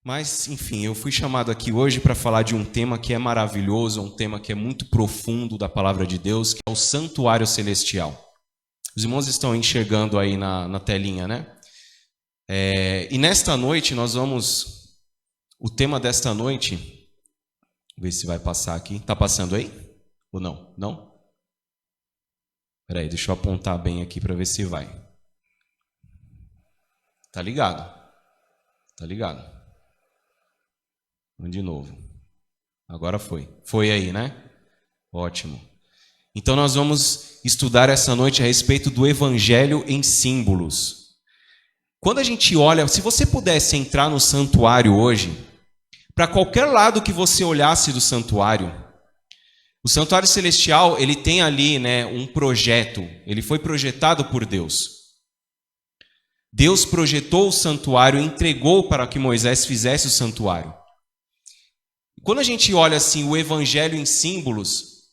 Mas, enfim, eu fui chamado aqui hoje para falar de um tema que é maravilhoso, um tema que é muito profundo da palavra de Deus, que é o santuário celestial. Os irmãos estão enxergando aí na telinha, né? E nesta noite nós vamos... O tema desta noite... Vou ver se vai passar aqui. Está passando aí? Ou não? Não? Espera aí, deixa eu apontar bem aqui para ver se vai. Tá ligado? Tá ligado? Vamos de novo. Agora foi. Foi aí, né? Ótimo. Então nós vamos estudar essa noite a respeito do Evangelho em símbolos. Quando a gente olha, se você pudesse entrar no santuário hoje, para qualquer lado que você olhasse do santuário, o santuário celestial, ele tem ali, né, um projeto. Ele foi projetado por Deus. Deus projetou o santuário e entregou para que Moisés fizesse o santuário. Quando a gente olha assim o Evangelho em símbolos,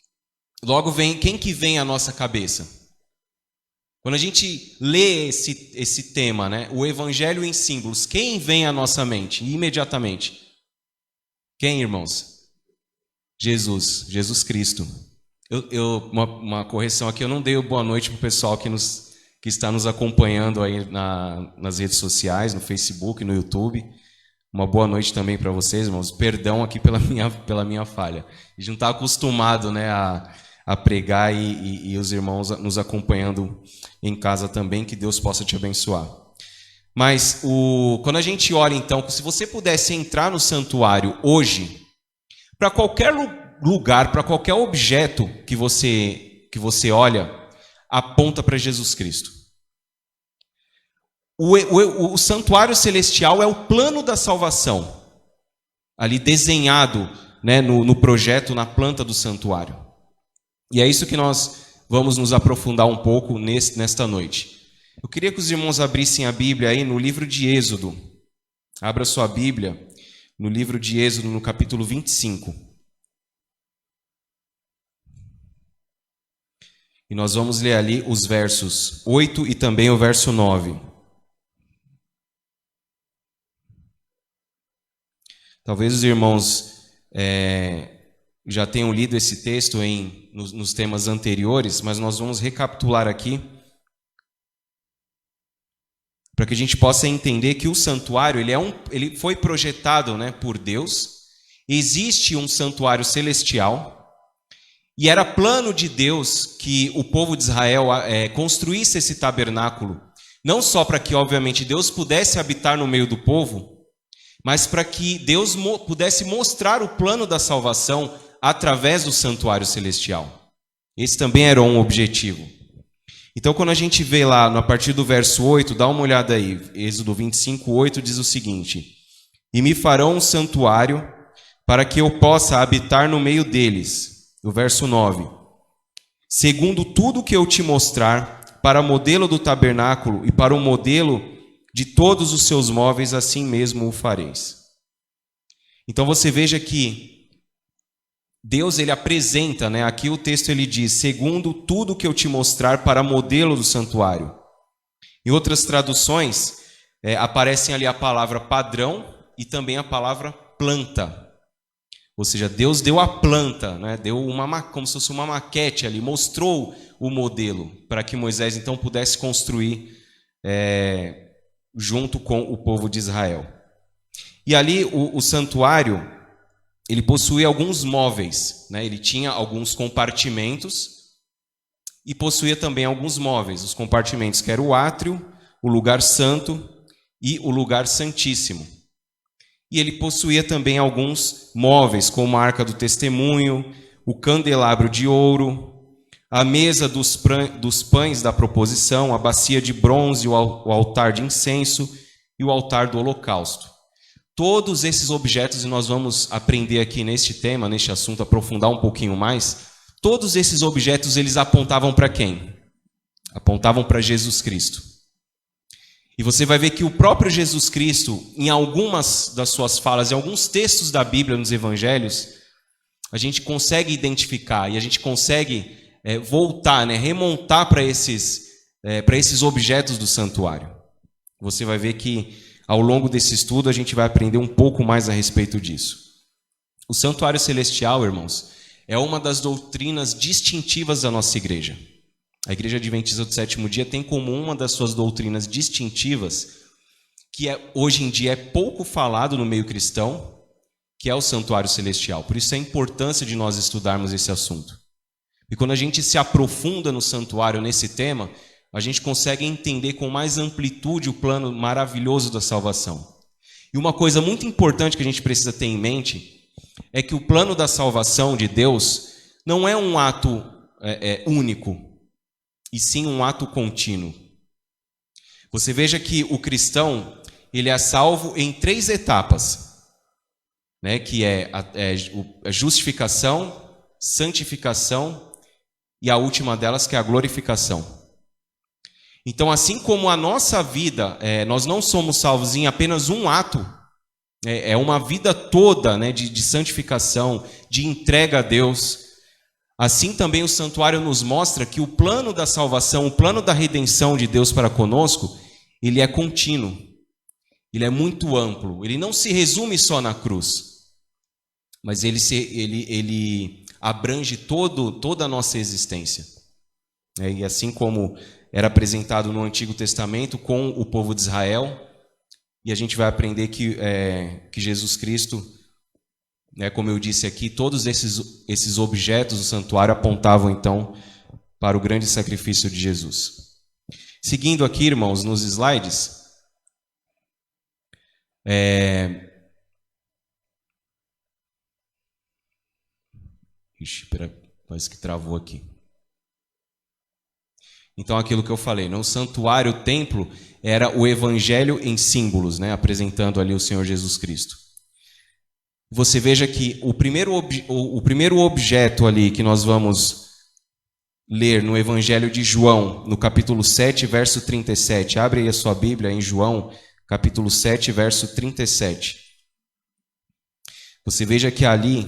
logo vem, quem que vem à nossa cabeça? Quando a gente lê esse tema, né, o Evangelho em símbolos, quem vem à nossa mente imediatamente? Quem, irmãos? Jesus Cristo. Uma correção aqui, eu não dei boa noite para o pessoal que está nos acompanhando aí nas redes sociais, no Facebook, no YouTube. Uma boa noite também para vocês, irmãos. Perdão aqui pela minha falha. A gente não está acostumado, né, a pregar e os irmãos nos acompanhando em casa também, que Deus possa te abençoar. Mas quando a gente olha então, se você pudesse entrar no santuário hoje, para qualquer lugar, para qualquer objeto que você olha, aponta para Jesus Cristo. O santuário celestial é o plano da salvação, ali desenhado, né, no projeto, na planta do santuário. E é isso que nós vamos nos aprofundar um pouco nesta noite. Eu queria que os irmãos abrissem a Bíblia aí no livro de Êxodo. Abra sua Bíblia no livro de Êxodo, no capítulo 25. E nós vamos ler ali os versos 8 e também o verso 9. Talvez os irmãos já tenham lido esse texto nos temas anteriores, mas nós vamos recapitular aqui para que a gente possa entender que o santuário ele foi projetado, né, por Deus. Existe um santuário celestial e era plano de Deus que o povo de Israel construísse esse tabernáculo, não só para que, obviamente, Deus pudesse habitar no meio do povo, mas para que Deus pudesse mostrar o plano da salvação através do santuário celestial. Esse também era um objetivo. Então, quando a gente vê lá, a partir do verso 8, dá uma olhada aí, Êxodo 25, 8 diz o seguinte: E me farão um santuário para que eu possa habitar no meio deles. O verso 9: Segundo tudo que eu te mostrar, para o modelo do tabernáculo e para o modelo de todos os seus móveis, assim mesmo o fareis. Então você veja que Deus ele apresenta, né? Aqui o texto ele diz, segundo tudo que eu te mostrar para modelo do santuário. Em outras traduções, aparecem ali a palavra padrão e também a palavra planta. Ou seja, Deus deu a planta, né? Deu como se fosse uma maquete ali, mostrou o modelo para que Moisés então pudesse construir junto com o povo de Israel. E ali o santuário, ele possuía alguns móveis, né? Ele tinha alguns compartimentos e possuía também alguns móveis. Os compartimentos que eram o átrio, o lugar santo e o lugar santíssimo. E ele possuía também alguns móveis, como a arca do testemunho, o candelabro de ouro, a mesa dos pães da proposição, a bacia de bronze, o altar de incenso e o altar do holocausto. Todos esses objetos, e nós vamos aprender aqui neste tema, neste assunto, aprofundar um pouquinho mais, todos esses objetos eles apontavam para quem? Apontavam para Jesus Cristo. E você vai ver que o próprio Jesus Cristo, em algumas das suas falas, em alguns textos da Bíblia, nos evangelhos, a gente consegue identificar e a gente consegue voltar, né, remontar para esses objetos do santuário. Você vai ver que ao longo desse estudo, a gente vai aprender um pouco mais a respeito disso. O santuário celestial, irmãos, é uma das doutrinas distintivas da nossa igreja. A Igreja Adventista do Sétimo Dia tem como uma das suas doutrinas distintivas, que hoje em dia é pouco falado no meio cristão, que é o santuário celestial. Por isso a importância de nós estudarmos esse assunto. E quando a gente se aprofunda no santuário, nesse tema, a gente consegue entender com mais amplitude o plano maravilhoso da salvação. E uma coisa muito importante que a gente precisa ter em mente é que o plano da salvação de Deus não é um ato único, e sim um ato contínuo. Você veja que o cristão, ele é salvo em 3 etapas, né, que é a justificação, santificação e a última delas, que é a glorificação. Então, assim como a nossa vida, nós não somos salvos em apenas um ato, é uma vida toda, né, de santificação, de entrega a Deus. Assim também o santuário nos mostra que o plano da salvação, o plano da redenção de Deus para conosco, ele é contínuo, ele é muito amplo, ele não se resume só na cruz, mas ele abrange toda a nossa existência. E assim como era apresentado no Antigo Testamento com o povo de Israel, e a gente vai aprender que Jesus Cristo, né, como eu disse aqui, todos esses objetos do santuário apontavam então para o grande sacrifício de Jesus. Seguindo aqui, irmãos, nos slides, parece que travou aqui. Então, aquilo que eu falei, o santuário, o templo, era o evangelho em símbolos, né, apresentando ali o Senhor Jesus Cristo. Você veja que o primeiro objeto ali que nós vamos ler no Evangelho de João, no capítulo 7, verso 37. Abre aí a sua Bíblia em João, capítulo 7, verso 37. Você veja que ali,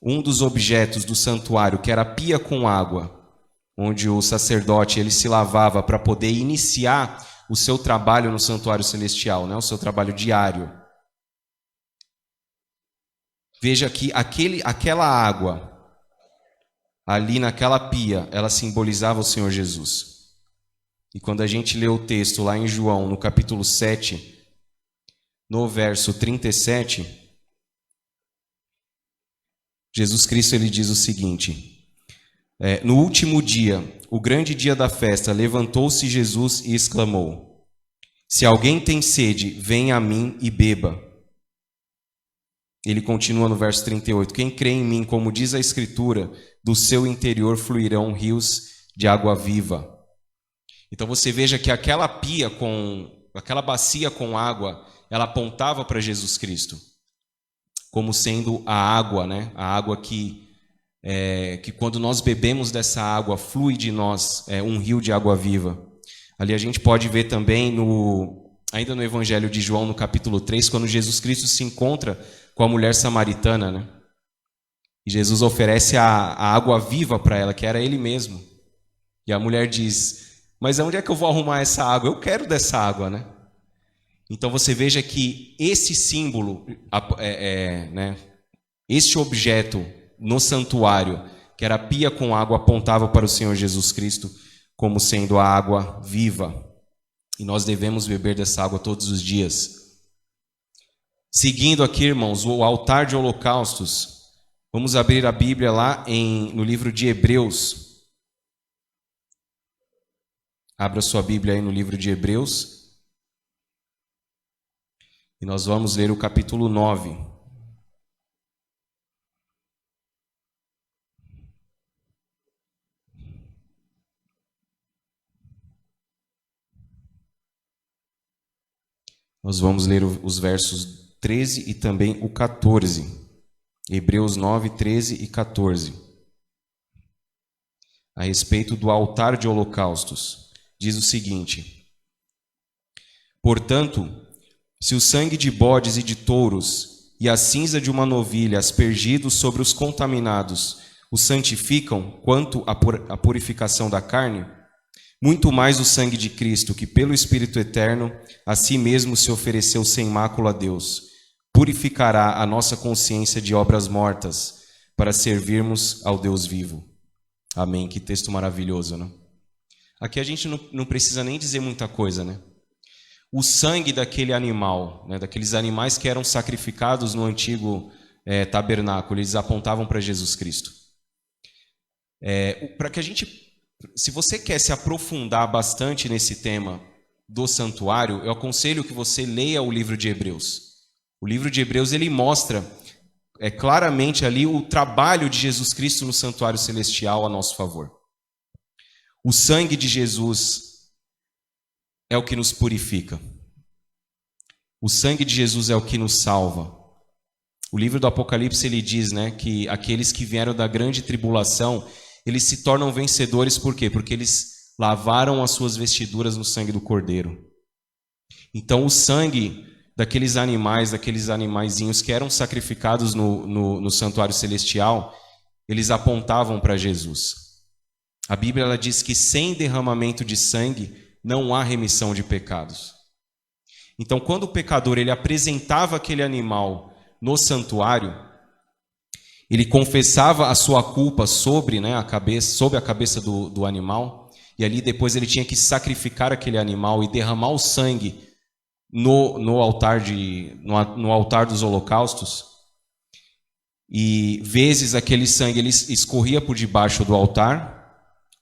um dos objetos do santuário, que era a pia com água, onde o sacerdote ele se lavava para poder iniciar o seu trabalho no santuário celestial, né? O seu trabalho diário. Veja que aquela água ali naquela pia, ela simbolizava o Senhor Jesus. E quando a gente lê o texto lá em João, no capítulo 7, no verso 37, Jesus Cristo ele diz o seguinte: no último dia, o grande dia da festa, levantou-se Jesus e exclamou: se alguém tem sede, venha a mim e beba. Ele continua no verso 38, quem crê em mim, como diz a Escritura, do seu interior fluirão rios de água viva. Então você veja que aquela bacia com água, ela apontava para Jesus Cristo, como sendo a água, né? A água que quando nós bebemos dessa água, flui de nós um rio de água viva. Ali a gente pode ver também, ainda no Evangelho de João, no capítulo 3, quando Jesus Cristo se encontra com a mulher samaritana, né? E Jesus oferece a água viva para ela, que era ele mesmo. E a mulher diz: mas onde é que eu vou arrumar essa água? Eu quero dessa água, né? Então você veja que esse símbolo, né, este objeto no santuário, que era a pia com água, apontava para o Senhor Jesus Cristo como sendo a água viva. E nós devemos beber dessa água todos os dias. Seguindo aqui, irmãos, o altar de holocaustos. Vamos abrir a Bíblia lá no livro de Hebreus. Abra sua Bíblia aí no livro de Hebreus. E nós vamos ler o capítulo 9. Nós vamos ler os versos 13 e também o 14. Hebreus 9, 13 e 14. A respeito do altar de holocaustos. Diz o seguinte: portanto, se o sangue de bodes e de touros e a cinza de uma novilha aspergidos sobre os contaminados os santificam quanto à purificação da carne, Muito mais o sangue de Cristo, que pelo Espírito eterno a si mesmo se ofereceu sem mácula a Deus, purificará a nossa consciência de obras mortas, para servirmos ao Deus vivo. Amém. Que texto maravilhoso, né? Aqui a gente não precisa nem dizer muita coisa, né? O sangue daquele animal, né, daqueles animais que eram sacrificados no antigo tabernáculo, eles apontavam para Jesus Cristo. Para que a gente, se você quer se aprofundar bastante nesse tema do santuário, eu aconselho que você leia o livro de Hebreus. O livro de Hebreus, ele mostra claramente ali o trabalho de Jesus Cristo no santuário celestial a nosso favor. O sangue de Jesus é o que nos purifica. O sangue de Jesus é o que nos salva. O livro do Apocalipse, ele diz, né, que aqueles que vieram da grande tribulação, eles se tornam vencedores, por quê? Porque eles lavaram as suas vestiduras no sangue do Cordeiro. Então o sangue daqueles animaizinhos que eram sacrificados no santuário celestial, eles apontavam para Jesus. A Bíblia ela diz que sem derramamento de sangue não há remissão de pecados. Então, quando o pecador ele apresentava aquele animal no santuário, ele confessava a sua culpa sobre a cabeça do animal, e ali depois ele tinha que sacrificar aquele animal e derramar o sangue no altar dos holocaustos. E vezes aquele sangue ele escorria por debaixo do altar,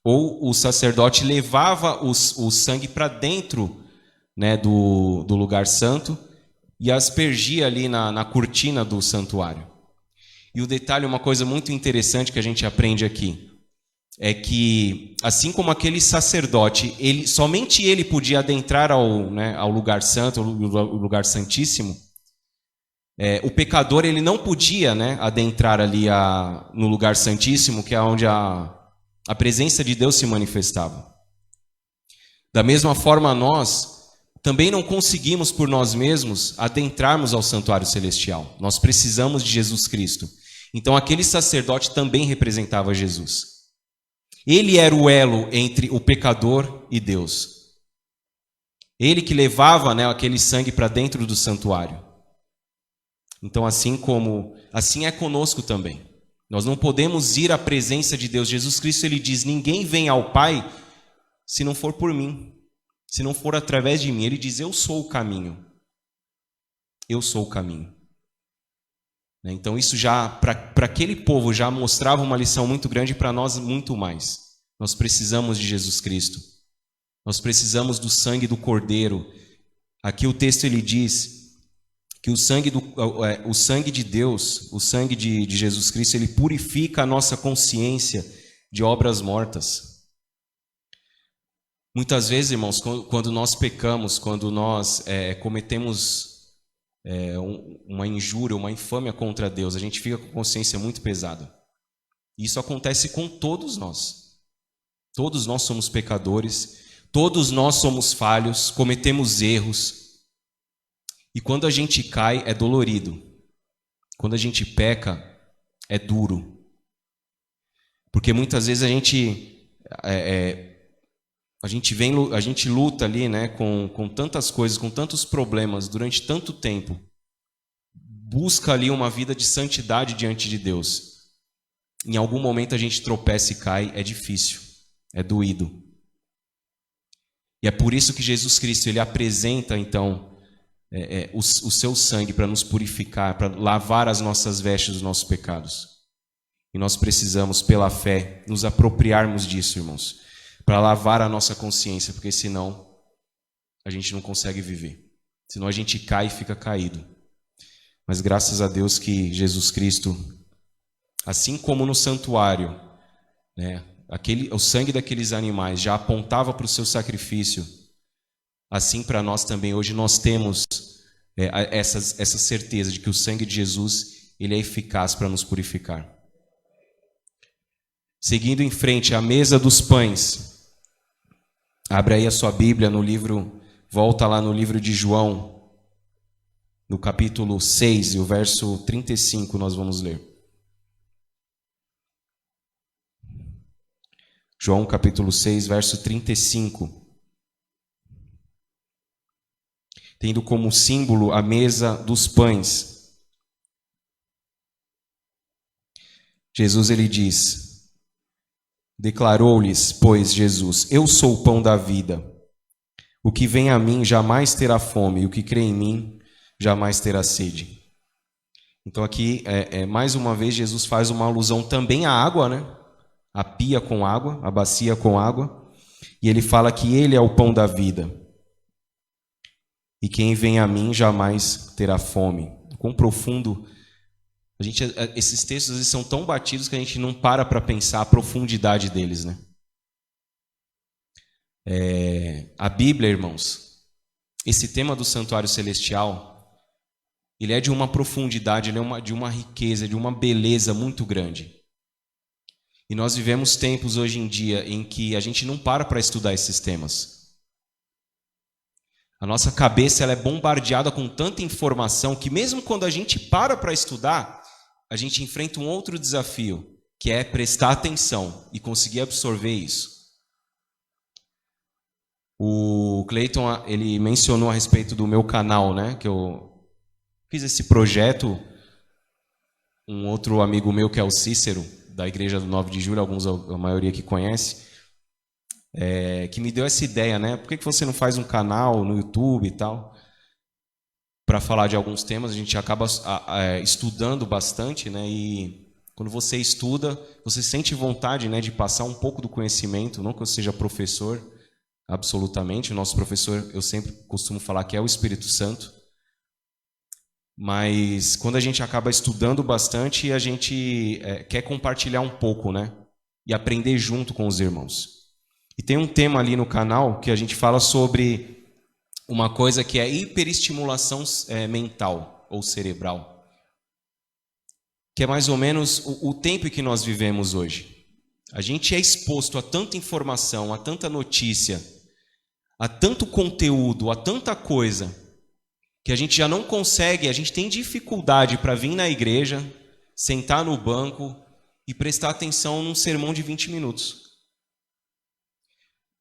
ou o sacerdote levava o sangue para dentro, né, do lugar santo e aspergia ali na cortina do santuário. E o detalhe, uma coisa muito interessante que a gente aprende aqui, é que assim como aquele sacerdote, somente ele podia adentrar ao lugar santo, ao lugar santíssimo, o pecador ele não podia, né, adentrar ali no lugar santíssimo, que é onde a presença de Deus se manifestava. Da mesma forma, nós também não conseguimos por nós mesmos adentrarmos ao santuário celestial. Nós precisamos de Jesus Cristo. Então aquele sacerdote também representava Jesus. Ele era o elo entre o pecador e Deus. Ele que levava, aquele sangue para dentro do santuário. Então assim é conosco também. Nós não podemos ir à presença de Deus. Jesus Cristo ele diz: ninguém vem ao Pai se não for por mim, se não for através de mim. Ele diz: eu sou o caminho. Eu sou o caminho. Então isso já, para aquele povo, já mostrava uma lição muito grande, e para nós muito mais. Nós precisamos de Jesus Cristo. Nós precisamos do sangue do Cordeiro. Aqui o texto ele diz que o sangue de Deus, o sangue de Jesus Cristo, ele purifica a nossa consciência de obras mortas. Muitas vezes, irmãos, quando nós pecamos, quando nós cometemos uma injúria, uma infâmia contra Deus, a gente fica com a consciência muito pesada. Isso acontece com todos nós. Todos nós somos pecadores, todos nós somos falhos, cometemos erros. E quando a gente cai, é dolorido. Quando a gente peca, é duro. Porque muitas vezes a gente luta ali, né, com tantas coisas, com tantos problemas durante tanto tempo. Busca ali uma vida de santidade diante de Deus. Em algum momento a gente tropeça e cai, é difícil, é doído. E é por isso que Jesus Cristo ele apresenta então o seu sangue para nos purificar, para lavar as nossas vestes dos nossos pecados. E nós precisamos, pela fé, nos apropriarmos disso, irmãos, para lavar a nossa consciência, porque senão a gente não consegue viver. Senão a gente cai e fica caído. Mas graças a Deus que Jesus Cristo, assim como no santuário, né, o sangue daqueles animais já apontava para o seu sacrifício, assim para nós também hoje nós temos essa certeza de que o sangue de Jesus ele é eficaz para nos purificar. Seguindo em frente, a mesa dos pães. Abre aí a sua Bíblia no livro, volta lá no livro de João, no capítulo 6 e o verso 35 nós vamos ler. João capítulo 6, verso 35. Tendo como símbolo a mesa dos pães. Jesus, ele diz, declarou-lhes, pois, Jesus, eu sou o pão da vida. O que vem a mim jamais terá fome, e o que crê em mim jamais terá sede. Então aqui, mais uma vez, Jesus faz uma alusão também à água, né? A pia com água, a bacia com água. E ele fala que ele é o pão da vida. E quem vem a mim jamais terá fome. Quão profundo. Esses textos às vezes são tão batidos que a gente não para pensar a profundidade deles, né? A Bíblia, irmãos, esse tema do santuário celestial, ele é de uma profundidade, ele é de uma riqueza, de uma beleza muito grande. E nós vivemos tempos hoje em dia em que a gente não para estudar esses temas. A nossa cabeça ela é bombardeada com tanta informação que mesmo quando a gente para estudar, a gente enfrenta um outro desafio, que é prestar atenção e conseguir absorver isso. O Cleiton, ele mencionou a respeito do meu canal, né? Que eu fiz esse projeto. Um outro amigo meu, que é o Cícero, da Igreja do 9 de Julho, a maioria que conhece, que me deu essa ideia, né? Por que você não faz um canal no YouTube e tal? Para falar de alguns temas, a gente acaba estudando bastante, né? E quando você estuda, você sente vontade, né, de passar um pouco do conhecimento, não que eu seja professor, absolutamente. O nosso professor, eu sempre costumo falar que é o Espírito Santo. Mas quando a gente acaba estudando bastante, a gente quer compartilhar um pouco, né? E aprender junto com os irmãos. E tem um tema ali no canal que a gente fala sobre uma coisa que é hiperestimulação mental ou cerebral. Que é mais ou menos o tempo em que nós vivemos hoje. A gente é exposto a tanta informação, a tanta notícia, a tanto conteúdo, a tanta coisa, que a gente já não consegue, a gente tem dificuldade para vir na igreja, sentar no banco e prestar atenção num sermão de 20 minutos.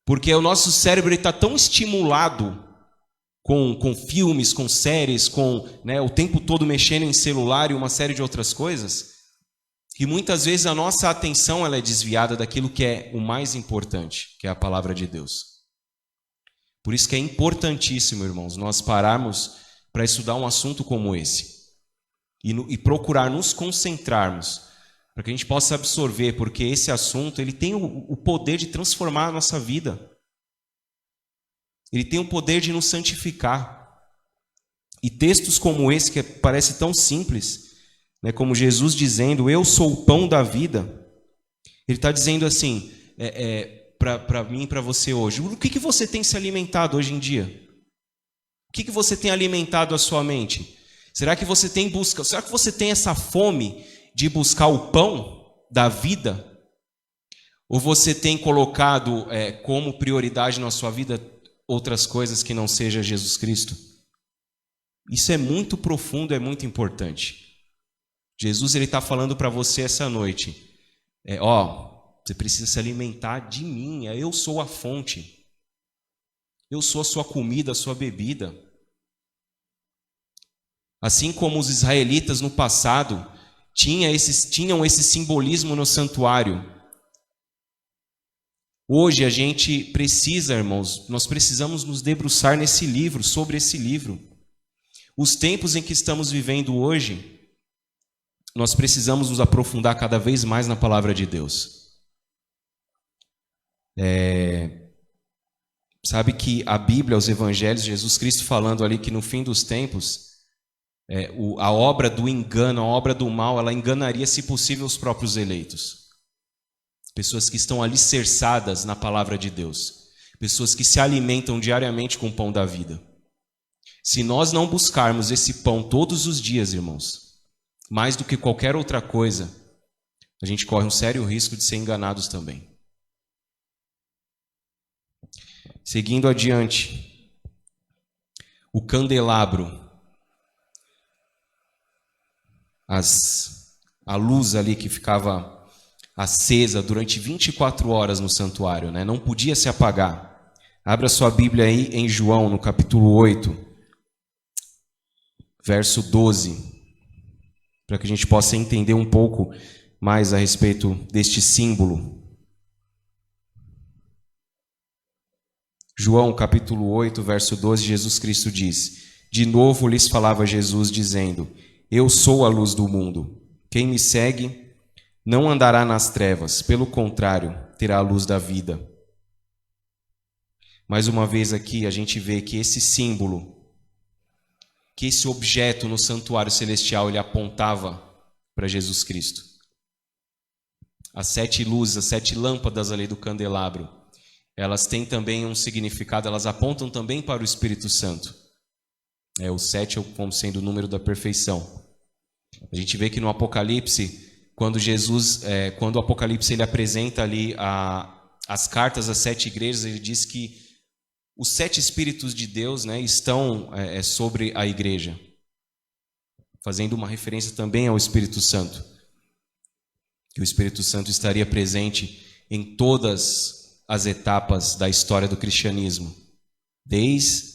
Porque o nosso cérebro está tão estimulado com filmes, com séries, né, o tempo todo mexendo em celular e uma série de outras coisas, que muitas vezes a nossa atenção ela é desviada daquilo que é o mais importante, que é a palavra de Deus. Por isso que é importantíssimo, irmãos, nós pararmos para estudar um assunto como esse e procurar nos concentrarmos para que a gente possa absorver, porque esse assunto ele tem o poder de transformar a nossa vida. Ele tem o poder de nos santificar. E textos como esse, que parece tão simples, né, como Jesus dizendo, eu sou o pão da vida, ele está dizendo assim, para mim e para você hoje, o que você tem se alimentado hoje em dia? O que você tem alimentado a sua mente? Será que você tem essa fome de buscar o pão da vida? Ou você tem colocado como prioridade na sua vida outras coisas que não seja Jesus Cristo? Isso é muito profundo, é muito importante. Jesus está falando para você essa noite. Você precisa se alimentar de mim, eu sou a fonte. Eu sou a sua comida, a sua bebida. Assim como os israelitas no passado tinham esse simbolismo no santuário. Hoje a gente precisa, irmãos, nós precisamos nos debruçar nesse livro, sobre esse livro. Os tempos em que estamos vivendo hoje, nós precisamos nos aprofundar cada vez mais na palavra de Deus. Sabe que a Bíblia, os evangelhos, Jesus Cristo falando ali que no fim dos tempos, a obra do engano, a obra do mal, ela enganaria, se possível, os próprios eleitos. Pessoas que estão alicerçadas na palavra de Deus. Pessoas que se alimentam diariamente com o pão da vida. Se nós não buscarmos esse pão todos os dias, irmãos, mais do que qualquer outra coisa, a gente corre um sério risco de ser enganados também. Seguindo adiante, o candelabro, a luz ali que ficava acesa durante 24 horas no santuário, né? Não podia se apagar. Abra sua Bíblia aí em João, no capítulo 8, verso 12, para que a gente possa entender um pouco mais a respeito deste símbolo. João, capítulo 8, verso 12, Jesus Cristo diz: de novo lhes falava Jesus, dizendo: eu sou a luz do mundo. Quem me segue não andará nas trevas, pelo contrário, terá a luz da vida. Mais uma vez aqui a gente vê que esse símbolo, que esse objeto no santuário celestial, ele apontava para Jesus Cristo. As 7 luzes, as 7 lâmpadas ali do candelabro, elas têm também um significado, elas apontam também para o Espírito Santo. O 7 como sendo o número da perfeição. A gente vê que no Apocalipse, quando o Apocalipse ele apresenta ali as cartas às 7 igrejas, ele diz que os 7 Espíritos de Deus, né, estão sobre a igreja, fazendo uma referência também ao Espírito Santo, que o Espírito Santo estaria presente em todas as etapas da história do cristianismo, desde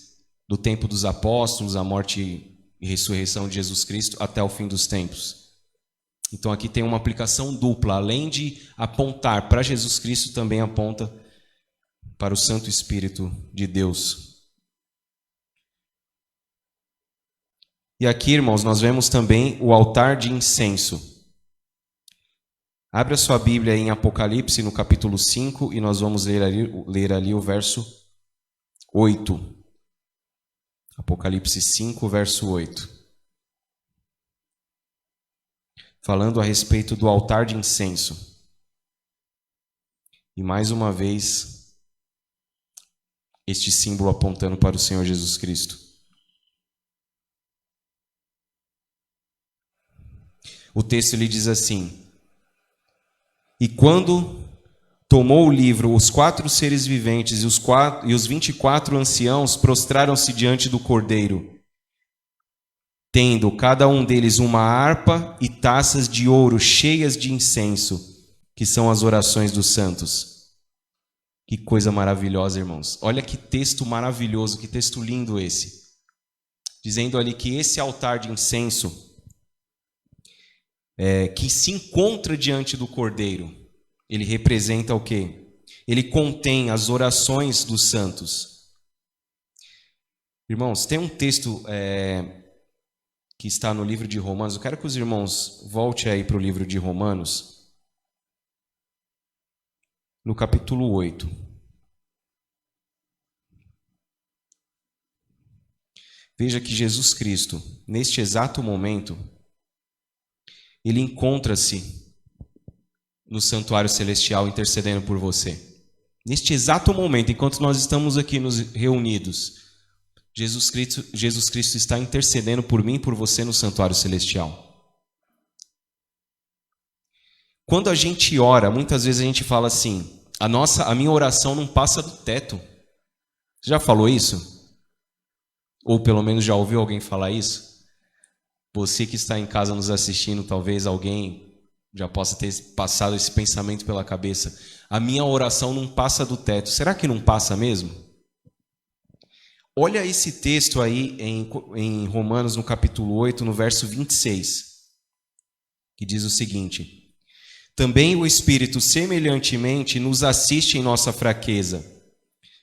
do tempo dos apóstolos, a morte e ressurreição de Jesus Cristo, até o fim dos tempos. Então aqui tem uma aplicação dupla, além de apontar para Jesus Cristo, também aponta para o Santo Espírito de Deus. E aqui, irmãos, nós vemos também o altar de incenso. Abre a sua Bíblia em Apocalipse, no capítulo 5, e nós vamos ler ali o verso 8. Apocalipse 5, verso 8. Falando a respeito do altar de incenso. E mais uma vez, este símbolo apontando para o Senhor Jesus Cristo. O texto lhe diz assim: e quando tomou o livro, os 4 seres viventes e os 24 anciãos prostraram-se diante do Cordeiro, tendo cada um deles uma harpa e taças de ouro cheias de incenso, que são as orações dos santos. Que coisa maravilhosa, irmãos. Olha que texto maravilhoso, que texto lindo esse. Dizendo ali que esse altar de incenso, que se encontra diante do Cordeiro, ele representa o quê? Ele contém as orações dos santos. Irmãos, tem um texto que está no livro de Romanos. Eu quero que os irmãos voltem aí para o livro de Romanos, no capítulo 8. Veja que Jesus Cristo, neste exato momento, ele encontra-se no santuário celestial intercedendo por você. Neste exato momento, enquanto nós estamos aqui reunidos, Jesus Cristo está intercedendo por mim e por você no santuário celestial. Quando a gente ora, muitas vezes a gente fala assim: a minha oração não passa do teto. Você já falou isso? Ou pelo menos já ouviu alguém falar isso? Você que está em casa nos assistindo, talvez alguém já possa ter passado esse pensamento pela cabeça: a minha oração não passa do teto. Será que não passa mesmo? Olha esse texto aí em Romanos, no capítulo 8, no verso 26, que diz o seguinte: também o Espírito semelhantemente nos assiste em nossa fraqueza,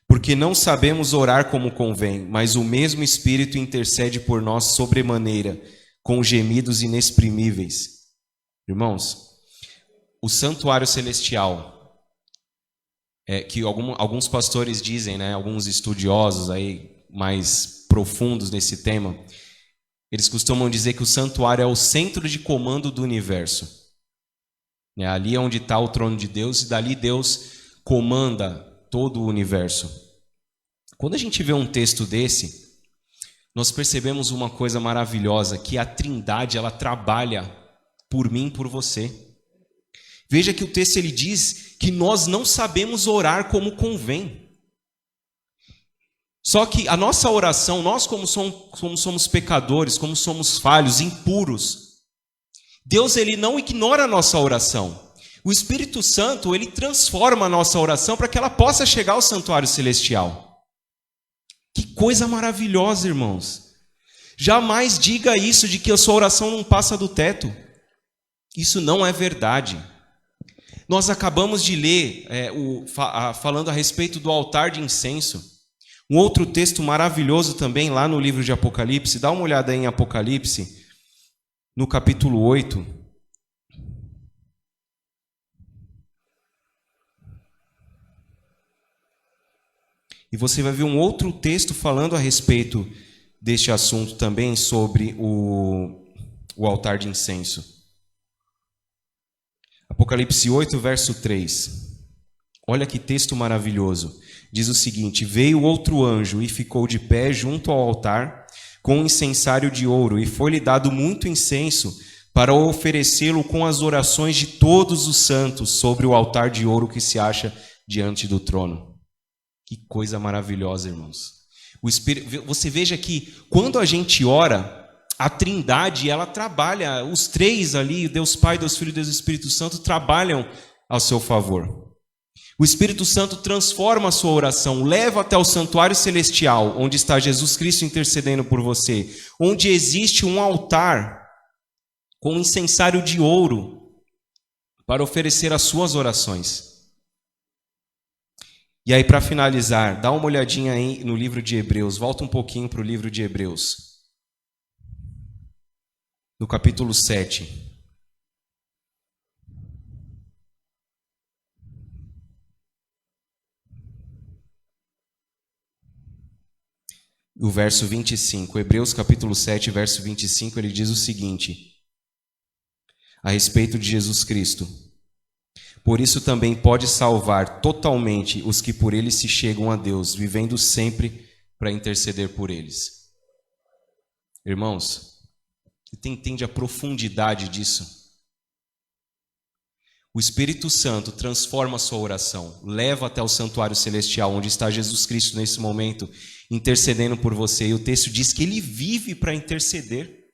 porque não sabemos orar como convém, mas o mesmo Espírito intercede por nós sobremaneira, com gemidos inexprimíveis. Irmãos, o santuário celestial, que alguns pastores dizem, né, alguns estudiosos aí mais profundos nesse tema, eles costumam dizer que o santuário é o centro de comando do universo. Ali é onde está o trono de Deus, e dali Deus comanda todo o universo. Quando a gente vê um texto desse, nós percebemos uma coisa maravilhosa, que a Trindade, ela trabalha por mim e por você. Veja que o texto ele diz que nós não sabemos orar como convém. Só que a nossa oração, nós como somos pecadores, como somos falhos, impuros, Deus ele não ignora a nossa oração, O Espírito Santo, ele transforma a nossa oração para que ela possa chegar ao santuário celestial. Que coisa maravilhosa, irmãos. Jamais diga isso de que a sua oração não passa do teto. Isso não é verdade. Nós acabamos de ler falando a respeito do altar de incenso. Um outro texto maravilhoso também lá no livro de Apocalipse. Dá uma olhada aí em Apocalipse, no capítulo 8. E você vai ver um outro texto falando a respeito deste assunto também, sobre o altar de incenso. Apocalipse 8, verso 3. Olha que texto maravilhoso. Diz o seguinte: veio outro anjo e ficou de pé junto ao altar com um incensário de ouro, e foi-lhe dado muito incenso para oferecê-lo com as orações de todos os santos sobre o altar de ouro que se acha diante do trono. Que coisa maravilhosa, irmãos. Você veja que quando a gente ora, a Trindade, ela trabalha, os três ali, Deus Pai, Deus Filho e Deus Espírito Santo, trabalham ao seu favor. O Espírito Santo transforma a sua oração, leva até o santuário celestial, onde está Jesus Cristo intercedendo por você, onde existe um altar com um incensário de ouro para oferecer as suas orações. E aí, para finalizar, dá uma olhadinha aí no livro de Hebreus, volta um pouquinho para o livro de Hebreus, no capítulo 7. O verso 25, Hebreus capítulo 7, verso 25, ele diz o seguinte, a respeito de Jesus Cristo: por isso também pode salvar totalmente os que por ele se chegam a Deus, vivendo sempre para interceder por eles. Irmãos, você entende a profundidade disso? O Espírito Santo transforma a sua oração, leva até o santuário celestial, onde está Jesus Cristo nesse momento, intercedendo por você. E o texto diz que ele vive para interceder.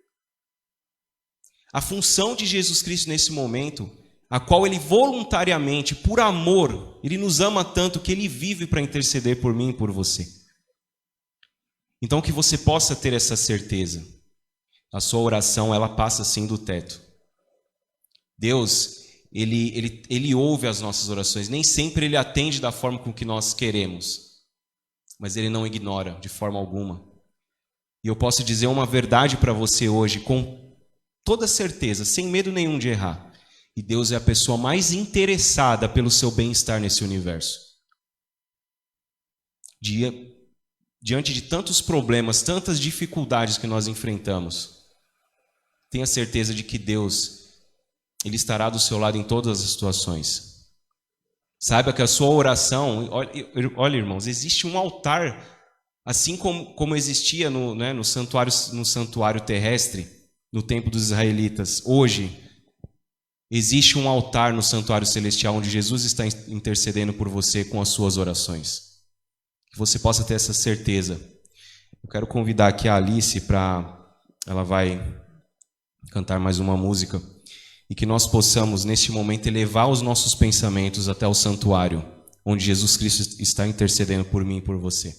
A função de Jesus Cristo nesse momento, a qual ele voluntariamente, por amor, ele nos ama tanto que ele vive para interceder por mim e por você. Então que você possa ter essa certeza. A sua oração, ela passa sim do teto. Deus, Ele ouve as nossas orações. Nem sempre Ele atende da forma com que nós queremos, mas Ele não ignora de forma alguma. E eu posso dizer uma verdade para você hoje, com toda certeza, sem medo nenhum de errar. E Deus é a pessoa mais interessada pelo seu bem-estar nesse universo. Diante de tantos problemas, tantas dificuldades que nós enfrentamos, tenha certeza de que Deus, Ele estará do seu lado em todas as situações. Saiba que a sua oração, olha irmãos, existe um altar, assim como existia no santuário terrestre, no templo dos israelitas. Hoje, existe um altar no santuário celestial, onde Jesus está intercedendo por você com as suas orações. Que você possa ter essa certeza. Eu quero convidar aqui a Alice ela vai cantar mais uma música. E que nós possamos, neste momento, elevar os nossos pensamentos até o santuário, onde Jesus Cristo está intercedendo por mim e por você.